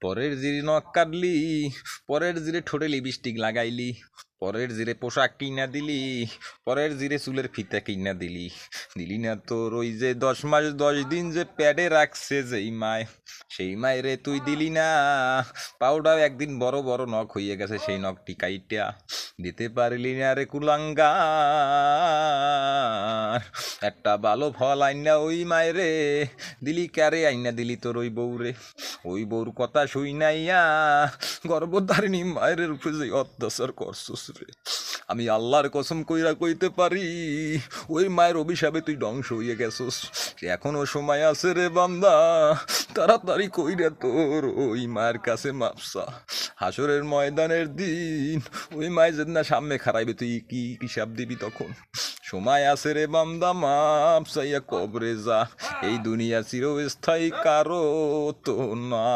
পরের জিরে নখ কাটলি, পরের জিরে ঠোঁটে লিপস্টিক লাগাইলি, পরের জিরে পোশাক কিনা দিলি, পরের জিরে চুলের ফিতা কিনা দিলি, দিলি না তোর ওই যে 10 মাস 10 দিন যে প্যাডে রাখছে যেই মায়, সেই মায়েরে তুই দিলি না। পাউডার একদিন বড় বড় নখ হইয়া গেছে, সেই নখটি কাইটা দিতে পারলি না রে কুলাঙ্গার। একটা ভালো ফল আইনা ওই মায়েরে দিলি, ক্যারে আইনা দিলি তোর ওই বউরে। ওই বউর কথা শুই নাইয়া গর্ভধারিণী মায়ের উপরে যে অত্যাচার করছস রে, আমি আল্লাহর কসম কইরা কইতে পারি ওই মায়ের অভিশাপে তুই ধ্বংস হইয়া গেছস। এখনো সময় আছে রে বান্দা, তাড়াতাড়ি কইরা তোর ওই মায়ের কাছে মাপসা। হাসরের ময়দানের দিন ওই মায়ের যেদিন না সামনে খারাইবে, তুই কি হিসাব দিবি তখন? সময় আছে রে বান্দা, মাপ চাইয়া কবরে যা, এই দুনিয়া চিরস্থায়ী কারো তো না।